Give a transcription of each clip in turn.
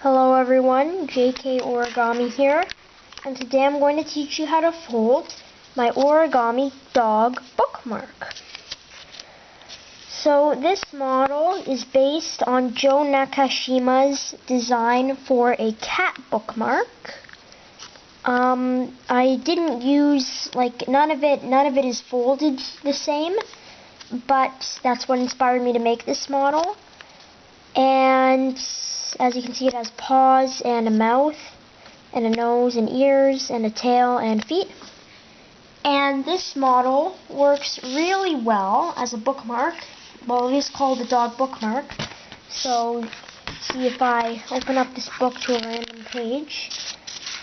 Hello everyone, JK Origami here, and today I'm going to teach you how to fold my origami dog bookmark. So this model is based on Jo Nakashima's design for a cat bookmark. I didn't use, none of it is folded the same, but that's what inspired me to make this model. And as you can see, it has paws and a mouth and a nose and ears and a tail and feet. And this model works really well as a bookmark. Well, it is called a dog bookmark. So see, if I open up this book to a random page,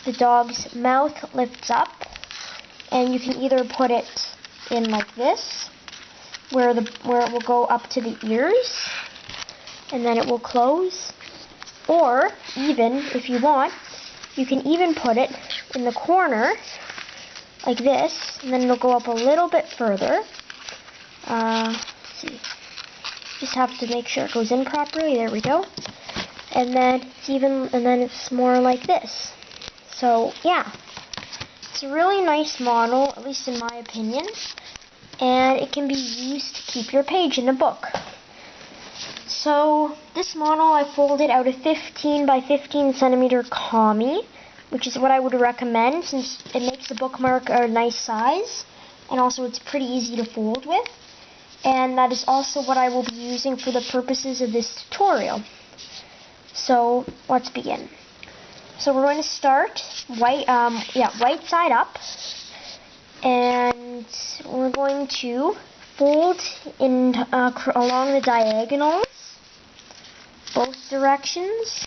the dog's mouth lifts up, and you can either put it in like this, where it will go up to the ears, and then it will close. Or, even, if you want, you can even put it in the corner, like this, and then it'll go up a little bit further. Let's see. Just have to make sure it goes in properly. There we go. And then it's more like this. So, yeah. It's a really nice model, at least in my opinion. And it can be used to keep your page in a book. So this model I folded out a 15 by 15 centimeter kami, which is what I would recommend since it makes the bookmark a nice size, and also it's pretty easy to fold with. And that is also what I will be using for the purposes of this tutorial. So let's begin. So we're going to start right side up, and we're going to fold in along the diagonals, both directions,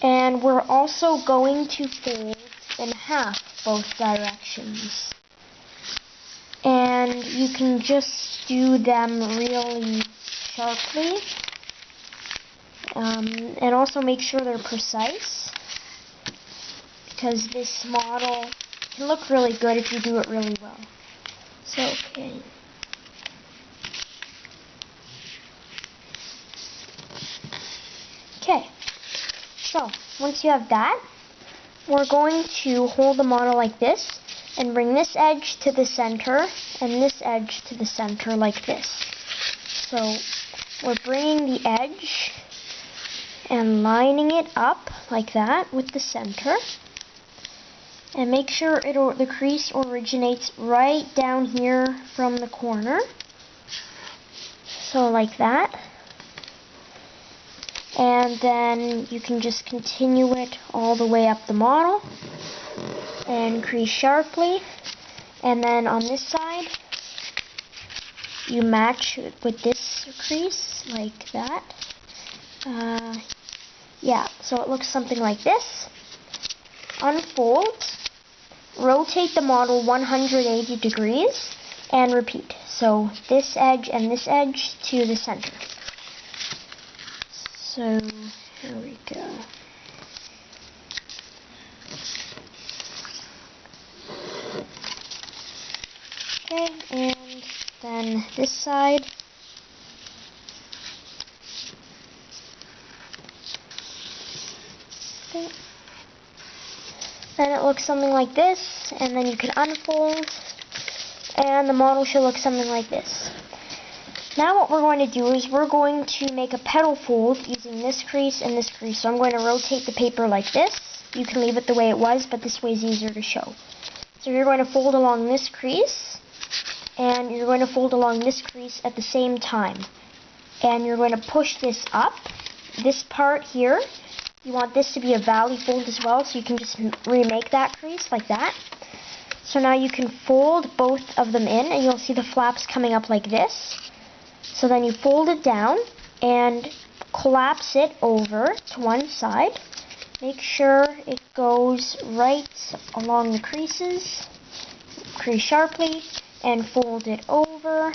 and we're also going to fold in half both directions. And you can just do them really sharply, and also make sure they're precise, because this model can look really good if you do it really well. So, okay. Okay, so once you have that, we're going to hold the model like this and bring this edge to the center and this edge to the center like this. So we're bringing the edge and lining it up like that with the center. And make sure the crease originates right down here from the corner. So like that. And then you can just continue it all the way up the model and crease sharply. And then on this side, you match with this crease like that. Yeah, so it looks something like this. Unfold, rotate the model 180 degrees, and repeat. So this edge and this edge to the center. So, here we go. Okay, and then this side. Okay. Then it looks something like this, and then you can unfold, and the model should look something like this. Now what we're going to do is we're going to make a petal fold using this crease and this crease. So I'm going to rotate the paper like this. You can leave it the way it was, but this way is easier to show. So you're going to fold along this crease, and you're going to fold along this crease at the same time. And you're going to push this up. This part here, you want this to be a valley fold as well, so you can just remake that crease like that. So now you can fold both of them in, and you'll see the flaps coming up like this. So then you fold it down and collapse it over to one side. Make sure it goes right along the creases. Crease sharply and fold it over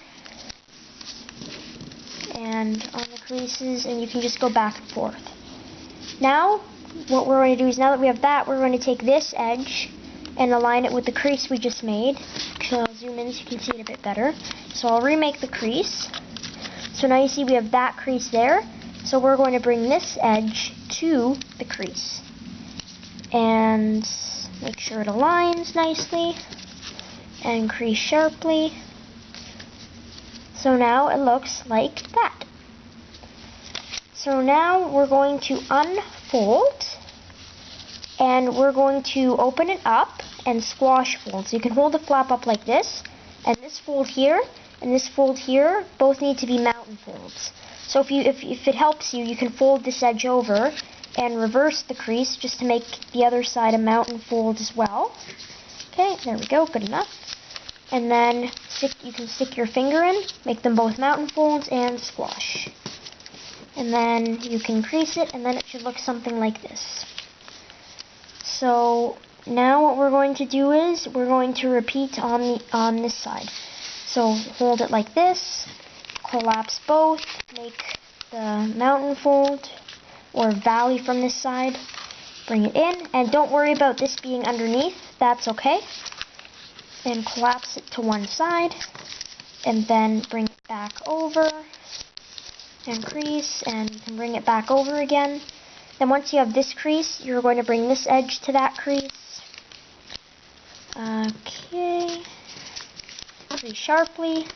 and on the creases, and you can just go back and forth. Now what we're going to do is, now that we have that, we're going to take this edge and align it with the crease we just made. Actually, I'll zoom in so you can see it a bit better. So I'll remake the crease. So now you see we have that crease there. So we're going to bring this edge to the crease. And make sure it aligns nicely. And crease sharply. So now it looks like that. So now we're going to unfold. And we're going to open it up and squash fold. So you can hold the flap up like this. And this fold here and this fold here both need to be mountain folds. So if it helps you, you can fold this edge over and reverse the crease just to make the other side a mountain fold as well. Okay, there we go, good enough. And then you can stick your finger in, make them both mountain folds, and squash. And then you can crease it, and then it should look something like this. So now what we're going to do is we're going to repeat on this side. So hold it like this, collapse both, make the mountain fold or valley from this side, bring it in, and don't worry about this being underneath, that's okay. And collapse it to one side, and then bring it back over, and crease, and you can bring it back over again. Then once you have this crease, you're going to bring this edge to that crease. Okay. Crease sharply.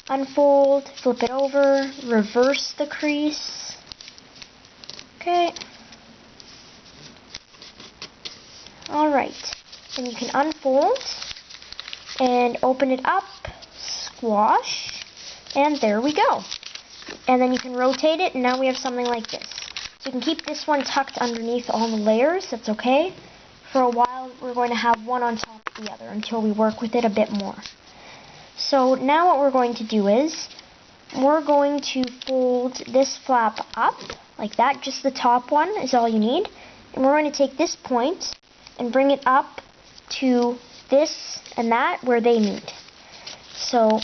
Unfold, flip it over, reverse the crease. Okay. Alright. Then you can unfold and open it up, squash, and there we go. And then you can rotate it, and now we have something like this. So you can keep this one tucked underneath all the layers, that's okay. For a while, we're going to have one on top of the other until we work with it a bit more. So now what we're going to do is, we're going to fold this flap up, like that, just the top one is all you need. And we're going to take this point and bring it up to this and that where they meet. So,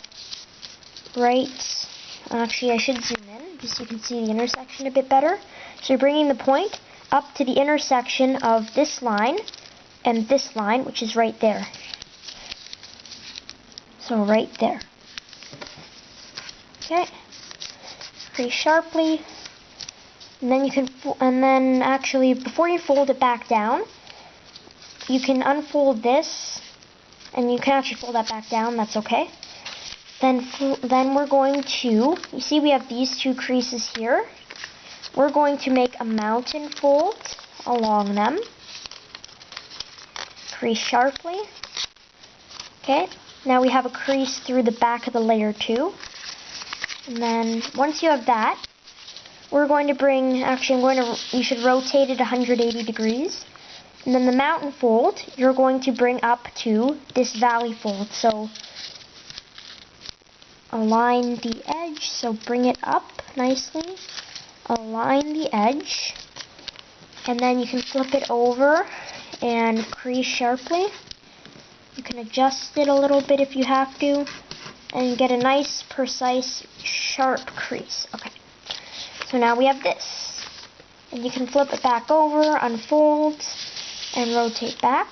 actually I should zoom in, just so you can see the intersection a bit better. So you're bringing the point up to the intersection of this line and this line, which is right there. So right there. Okay. Crease sharply. And then you can, actually before you fold it back down, you can unfold this, and you can actually fold that back down, that's okay. Then we're going to, you see we have these two creases here. We're going to make a mountain fold along them. Crease sharply. Okay, now we have a crease through the back of the layer too. And then once you have that, we're going to bring, you should rotate it 180 degrees. And then the mountain fold, you're going to bring up to this valley fold. So align the edge, so bring it up nicely. Align the edge. And then you can flip it over and crease sharply. You can adjust it a little bit if you have to. And get a nice, precise, sharp crease. Okay. So now we have this. And you can flip it back over, unfold, and rotate back.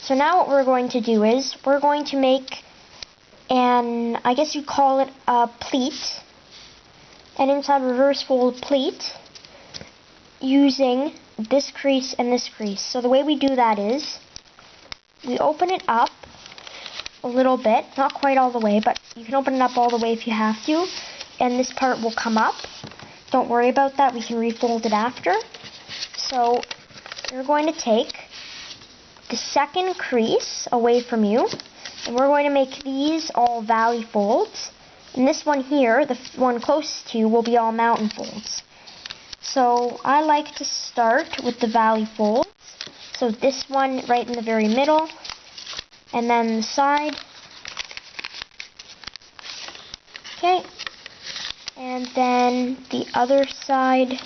So now what we're going to do is, we're going to make I guess you call it a pleat, an inside reverse fold pleat, using this crease and this crease. So the way we do that is, we open it up a little bit, not quite all the way, but you can open it up all the way if you have to, and this part will come up. Don't worry about that, we can refold it after. So you're going to take the second crease away from you, and we're going to make these all valley folds. And this one here, the one closest to you, will be all mountain folds. So I like to start with the valley folds. So this one right in the very middle, and then the side. Okay. And then the other side.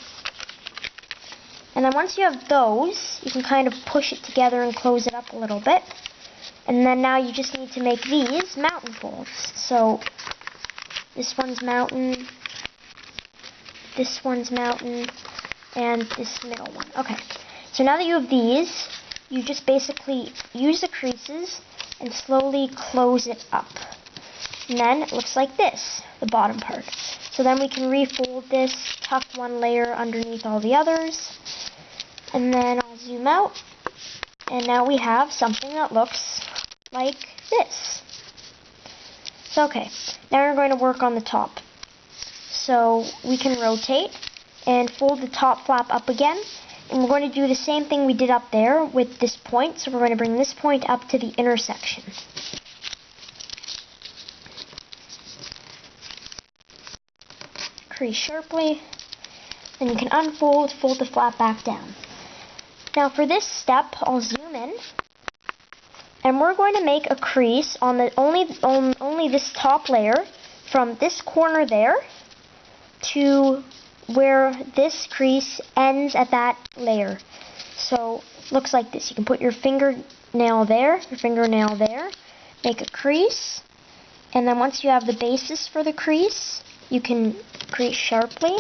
And then once you have those, you can kind of push it together and close it up a little bit. And then now you just need to make these mountain folds. So this one's mountain, this one's mountain, and this middle one. Okay, so now that you have these, you just basically use the creases and slowly close it up. And then it looks like this, the bottom part. So then we can refold this, tuck one layer underneath all the others, and then I'll zoom out, and now we have something that looks like this. So okay, now we're going to work on the top. So we can rotate and fold the top flap up again, and we're going to do the same thing we did up there with this point. So we're going to bring this point up to the intersection. Crease sharply, then you can unfold, fold the flap back down. Now for this step, I'll zoom in, and we're going to make a crease on the only this top layer from this corner there to where this crease ends at that layer. So looks like this. You can put your fingernail there, make a crease, and then once you have the basis for the crease, you can crease sharply,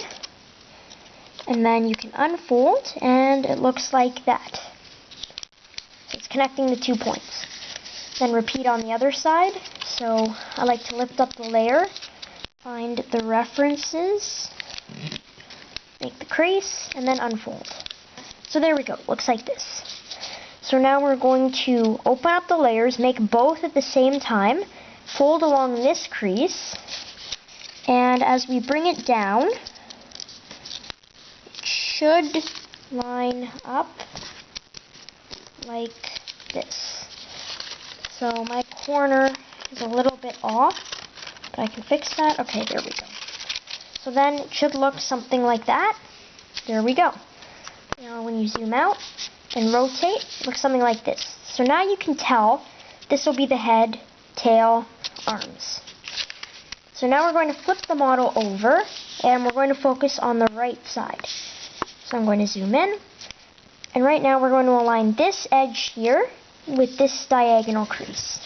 and then you can unfold, and it looks like that. So it's connecting the 2 points. Then repeat on the other side. So I like to lift up the layer, find the references, make the crease, and then unfold. So there we go, looks like this. So now we're going to open up the layers, make both at the same time, fold along this crease, and as we bring it down, it should line up like this. So my corner is a little bit off, but I can fix that. Okay, there we go. So then it should look something like that. There we go. Now when you zoom out and rotate, it looks something like this. So now you can tell this will be the head, tail, arms. So now we're going to flip the model over, and we're going to focus on the right side. So I'm going to zoom in, and right now we're going to align this edge here with this diagonal crease.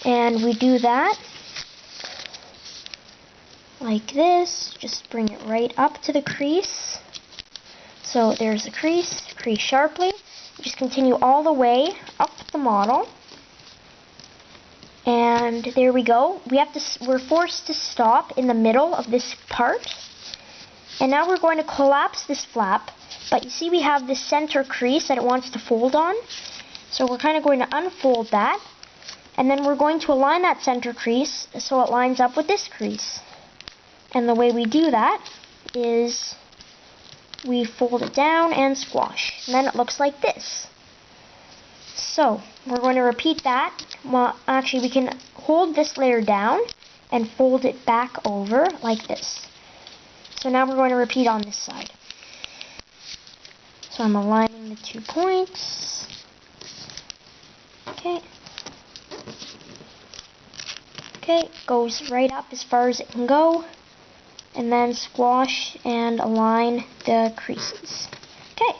And we do that like this, just bring it right up to the crease. So there's the crease, crease sharply. Just continue all the way up the model. And there we go. We're forced to stop in the middle of this part. And now we're going to collapse this flap, but you see we have this center crease that it wants to fold on. So we're kind of going to unfold that, and then we're going to align that center crease so it lines up with this crease. And the way we do that is we fold it down and squash, and then it looks like this. So we're going to repeat that. Well, actually we can hold this layer down and fold it back over like this. So now we're going to repeat on this side. So I'm aligning the 2 points. Okay. Okay, goes right up as far as it can go. And then squash and align the creases. Okay.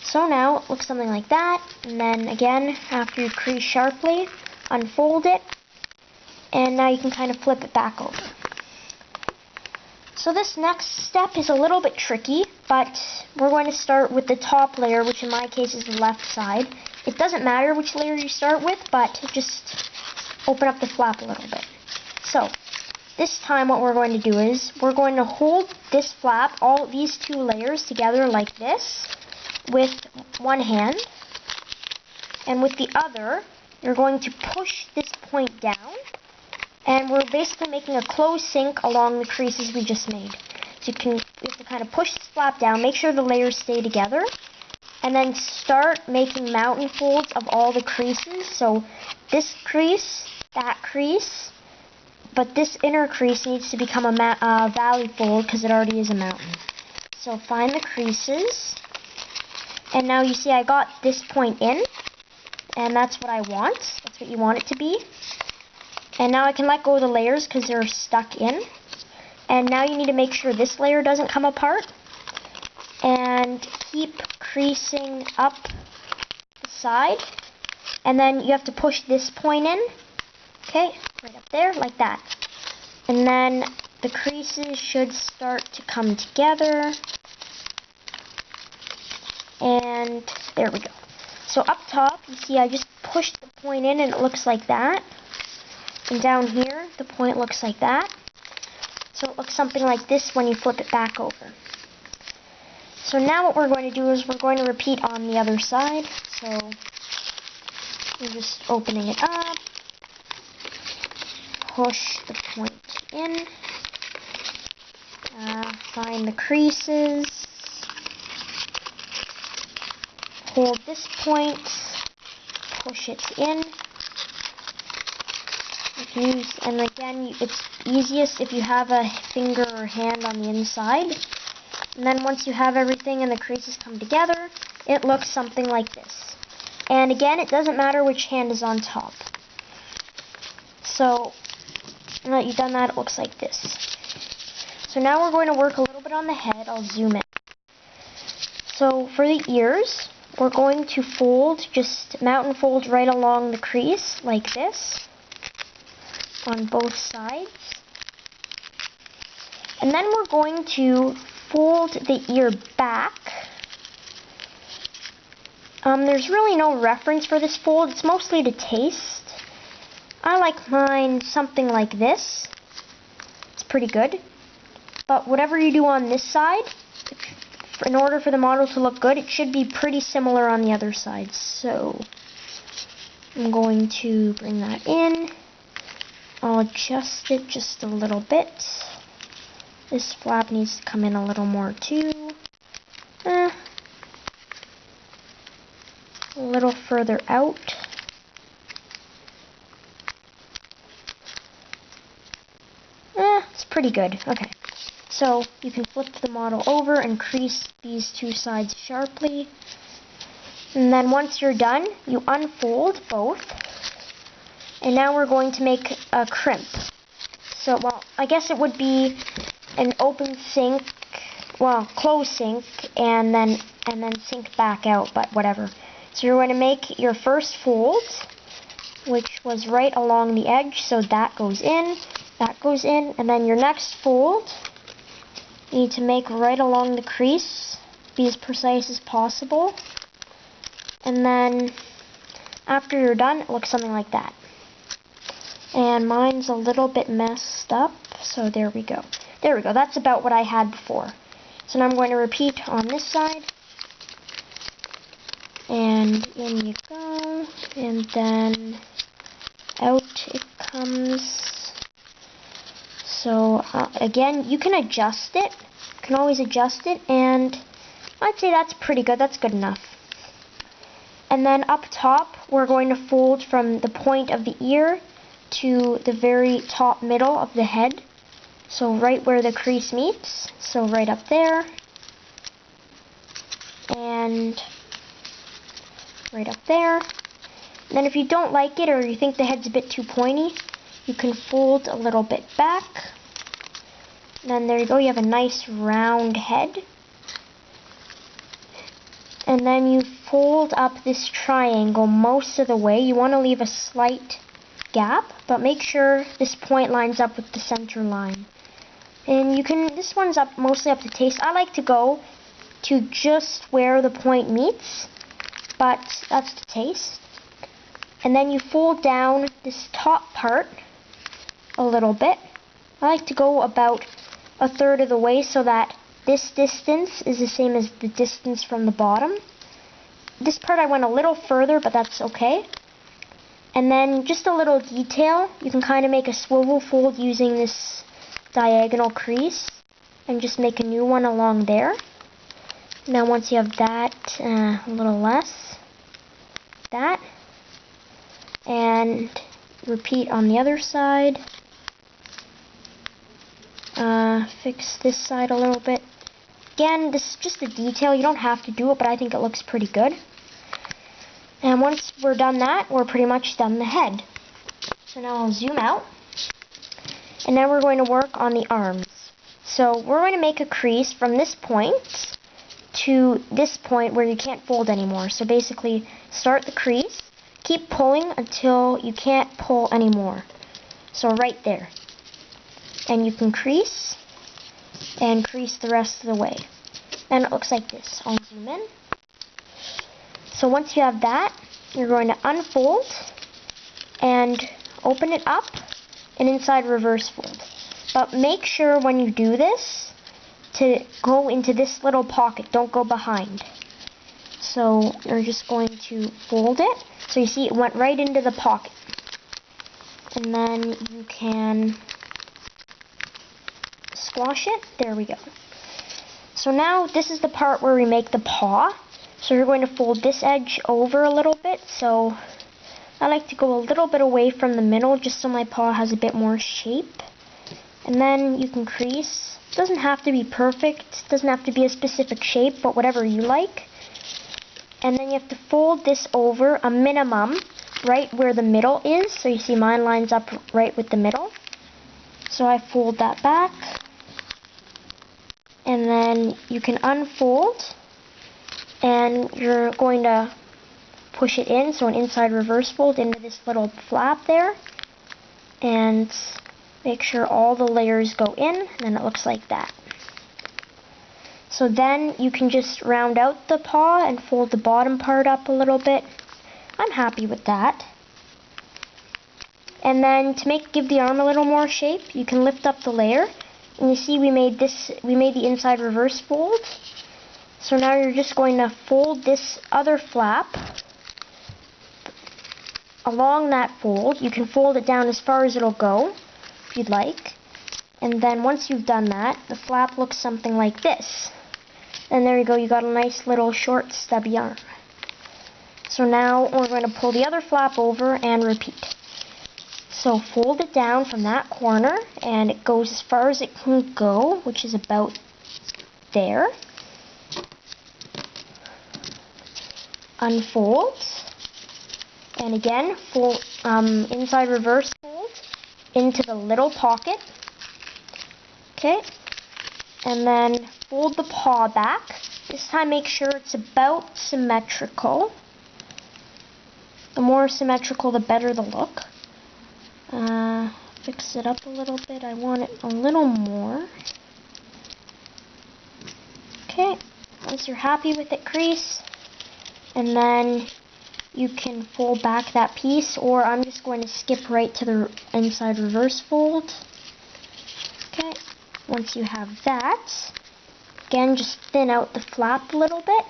So now it looks something like that, and then again, after you crease sharply, unfold it, and now you can kind of flip it back over. So this next step is a little bit tricky, but we're going to start with the top layer, which in my case is the left side. It doesn't matter which layer you start with, but just open up the flap a little bit. So this time what we're going to do is we're going to hold this flap, all these 2 layers together like this, with one hand, and with the other you're going to push this point down, and we're basically making a closed sink along the creases we just made. So you have to kind of push this flap down, make sure the layers stay together, and then start making mountain folds of all the creases. So this crease, that crease, but this inner crease needs to become a valley fold because it already is a mountain. So find the creases. And now you see I got this point in, and that's what I want. That's what you want it to be. And now I can let go of the layers because they're stuck in. And now you need to make sure this layer doesn't come apart. And keep creasing up the side. And then you have to push this point in. Okay, right up there, like that. And then the creases should start to come together. And there we go. So up top, you see I just pushed the point in and it looks like that. And down here, the point looks like that. So it looks something like this when you flip it back over. So now what we're going to do is we're going to repeat on the other side. So we're just opening it up, push the point in, find the creases, hold this point, push it in. And again, it's easiest if you have a finger or hand on the inside. And then once you have everything and the creases come together, it looks something like this. And again, it doesn't matter which hand is on top. So, now that you've done that, it looks like this. So now we're going to work a little bit on the head. I'll zoom in. So for the ears, we're going to fold, just mountain fold right along the crease, like this, on both sides. And then we're going to fold the ear back. There's really no reference for this fold. It's mostly to taste. I like mine something like this. It's pretty good. But whatever you do on this side, in order for the model to look good, it should be pretty similar on the other side. So I'm going to bring that in. I'll adjust it just a little bit. This flap needs to come in a little more too. A little further out. It's pretty good. Okay. So you can flip the model over and crease these two sides sharply. And then once you're done, you unfold both. And now we're going to make a crimp. So, well, I guess it would be an open sink, well, close sink, and then sink back out, but whatever. So you're going to make your first fold, which was right along the edge, so that goes in, and then your next fold, you need to make right along the crease, be as precise as possible, and then after you're done, it looks something like that. And mine's a little bit messed up, so there we go. There we go, that's about what I had before. So now I'm going to repeat on this side. And in you go, and then out it comes. So again, you can adjust it. You can always adjust it, and I'd say that's pretty good. That's good enough. And then up top, we're going to fold from the point of the ear to the very top middle of the head. So right where the crease meets. So right up there. And right up there. And then if you don't like it or you think the head's a bit too pointy, you can fold a little bit back. And then there you go, you have a nice round head. And then you fold up this triangle most of the way. You want to leave a slight gap, but make sure this point lines up with the center line. And you can, this one's up mostly up to taste. I like to go to just where the point meets, but that's to taste. And then you fold down this top part a little bit. I like to go about a third of the way so that this distance is the same as the distance from the bottom. This part I went a little further, but that's okay. And then just a little detail, you can kind of make a swivel fold using this diagonal crease and just make a new one along there. Now once you have that, a little less, that, and repeat on the other side. Fix this side a little bit. Again, this is just a detail, you don't have to do it, but I think it looks pretty good. And once we're done that, we're pretty much done the head. So now I'll zoom out. And now we're going to work on the arms. So we're going to make a crease from this point to this point where you can't fold anymore. So basically, start the crease, keep pulling until you can't pull anymore. So right there. And you can crease, and crease the rest of the way. Then it looks like this. I'll zoom in. So once you have that, you're going to unfold and open it up and inside reverse fold. But make sure when you do this to go into this little pocket. Don't go behind. So you're just going to fold it. So you see it went right into the pocket. And then you can squash it. There we go. So now this is the part where we make the paw. So you're going to fold this edge over a little bit. So I like to go a little bit away from the middle just so my paw has a bit more shape. And then you can crease. It doesn't have to be perfect. It doesn't have to be a specific shape, but whatever you like. And then you have to fold this over a minimum right where the middle is. So you see mine lines up right with the middle. So I fold that back. And then you can unfold. And you're going to push it in. So an inside reverse fold into this little flap there. And make sure all the layers go in. And then it looks like that. So then you can just round out the paw and fold the bottom part up a little bit. I'm happy with that. And then to give the arm a little more shape, you can lift up the layer. And you see we made the inside reverse fold. So now you're just going to fold this other flap along that fold. You can fold it down as far as it'll go, if you'd like. And then once you've done that, the flap looks something like this. And there you go, you got a nice little short stubby arm. So now we're going to pull the other flap over and repeat. So fold it down from that corner, and it goes as far as it can go, which is about there. Unfold, and again, fold, inside reverse fold into the little pocket. Okay, and then fold the paw back. This time make sure it's about symmetrical. The more symmetrical, the better the look. Fix it up a little bit. I want it a little more. Okay, once you're happy with it, crease. And then you can fold back that piece, or I'm just going to skip right to the inside reverse fold. Okay, once you have that, again, just thin out the flap a little bit.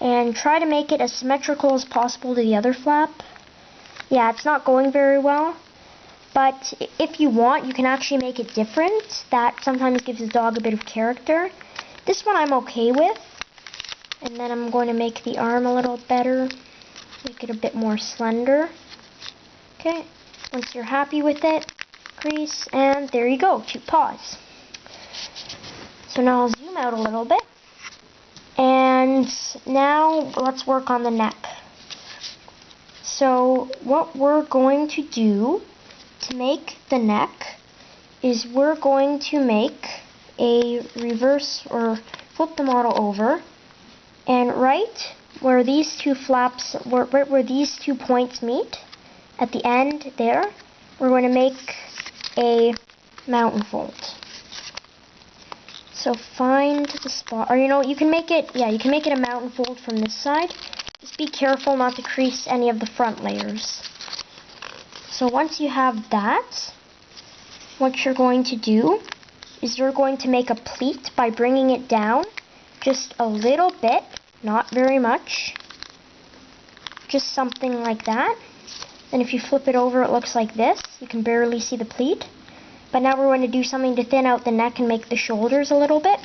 And try to make it as symmetrical as possible to the other flap. Yeah, it's not going very well. But if you want, you can actually make it different. That sometimes gives the dog a bit of character. This one I'm okay with. And then I'm going to make the arm a little better. Make it a bit more slender. Okay, once you're happy with it, crease, and there you go, 2 paws. So now I'll zoom out a little bit. And now let's work on the neck. So what we're going to do to make the neck is we're going to make a reverse or flip the model over, and right where these two flaps, right where these 2 points meet, at the end there, we're going to make a mountain fold. So find the spot, or you can make it, you can make it a mountain fold from this side. Just be careful not to crease any of the front layers. So once you have that, what you're going to do is you're going to make a pleat by bringing it down just a little bit, not very much, just something like that. And if you flip it over, it looks like this. You can barely see the pleat. But now we're going to do something to thin out the neck and make the shoulders a little bit.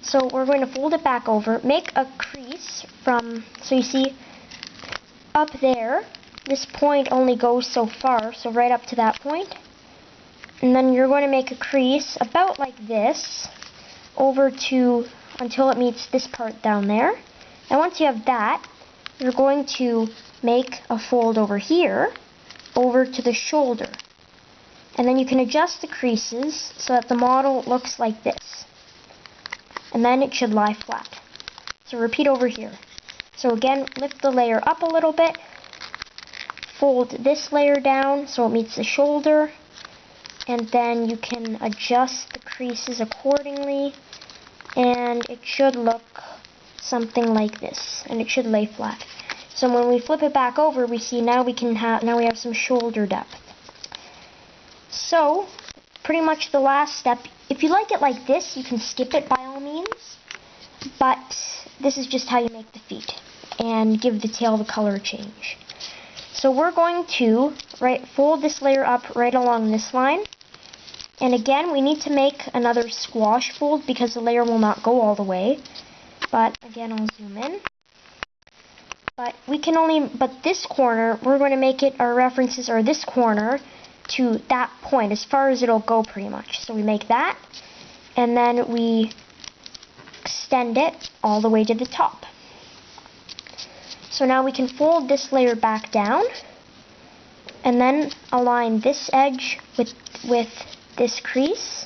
So we're going to fold it back over, make a crease from, so you see up there, this point only goes so far, so right up to that point. And then you're going to make a crease about like this, over to, until it meets this part down there. And once you have that, you're going to make a fold over here, over to the shoulder. And then you can adjust the creases so that the model looks like this. And then it should lie flat. So repeat over here. So again, lift the layer up a little bit. Fold this layer down so it meets the shoulder. And then you can adjust the creases accordingly. And it should look something like this. And it should lay flat. So when we flip it back over, we see now we have some shoulder depth. So, pretty much the last step. If you like it like this, you can skip it by all means. But this is just how you make the feet and give the tail the color change. So we're going to fold this layer up right along this line. And again, we need to make another squash fold because the layer will not go all the way. But again, I'll zoom in. But this corner, we're going to make it, our references are this corner to that point, as far as it'll go pretty much. So we make that, and then we extend it all the way to the top. So now we can fold this layer back down, and then align this edge with this crease.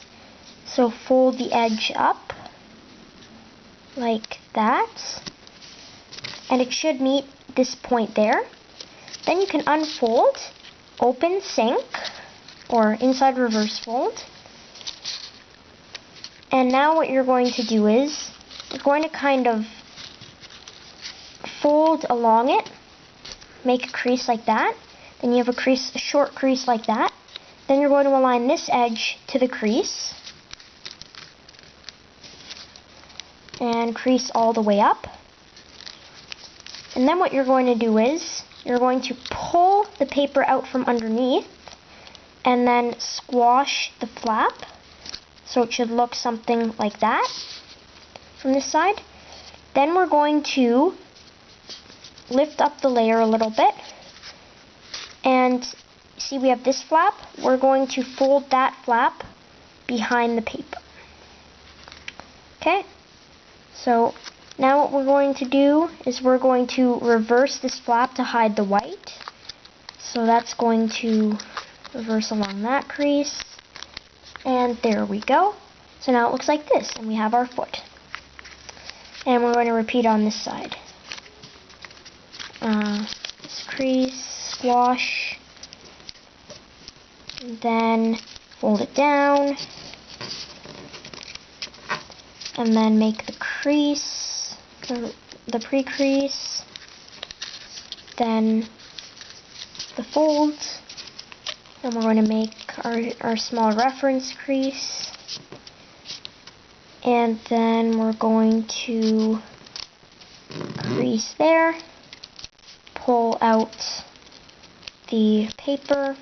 So fold the edge up, like that. And it should meet this point there. Then you can unfold, open sync, or inside reverse fold. And now what you're going to do is, you're going to kind of fold along it, make a crease like that. Then you have a short crease like that. Then you're going to align this edge to the crease. And crease all the way up. And then what you're going to do is, you're going to pull the paper out from underneath and then squash the flap. So it should look something like that from this side. Then we're going to lift up the layer a little bit. And see, we have this flap. We're going to fold that flap behind the paper. Okay? So now what we're going to do is we're going to reverse this flap to hide the white. So that's going to reverse along that crease. And there we go. So now it looks like this, and we have our foot. And we're going to repeat on this side. This crease, squash, and then fold it down. And then make the crease, the pre-crease, then the fold, and we're going to make our small reference crease, and then we're going to crease there, pull out the paper,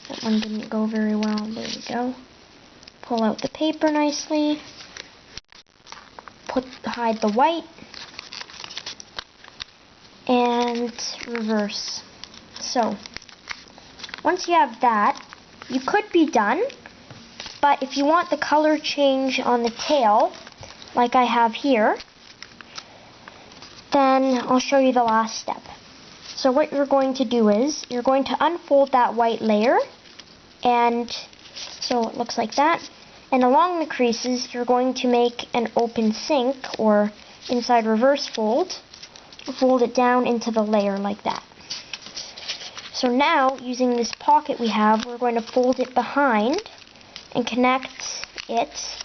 that one didn't go very well. There we go. Pull out the paper nicely. Hide the white. And reverse. So, once you have that, you could be done. But if you want the color change on the tail, like I have here, then I'll show you the last step. So what you're going to do is, you're going to unfold that white layer, and so it looks like that. And along the creases, you're going to make an open sync, or inside reverse fold. Fold it down into the layer like that. So now, using this pocket we have, we're going to fold it behind and connect it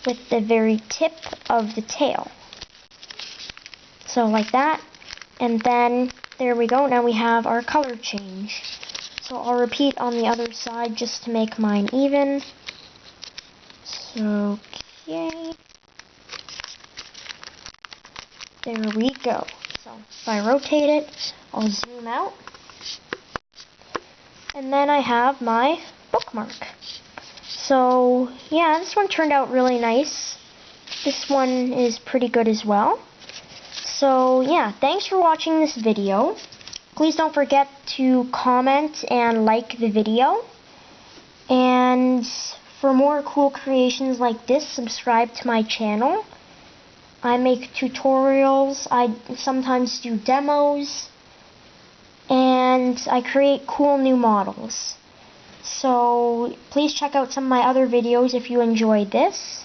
with the very tip of the tail. So like that, and then there we go. Now we have our color change. So I'll repeat on the other side just to make mine even. So, okay. There we go. So if I rotate it, I'll zoom out. And then I have my bookmark. So yeah, this one turned out really nice. This one is pretty good as well. So yeah, thanks for watching this video. Please don't forget to comment and like the video. And for more cool creations like this, subscribe to my channel. I make tutorials, I sometimes do demos, and I create cool new models. So please check out some of my other videos if you enjoyed this.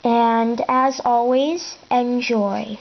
And as always, enjoy.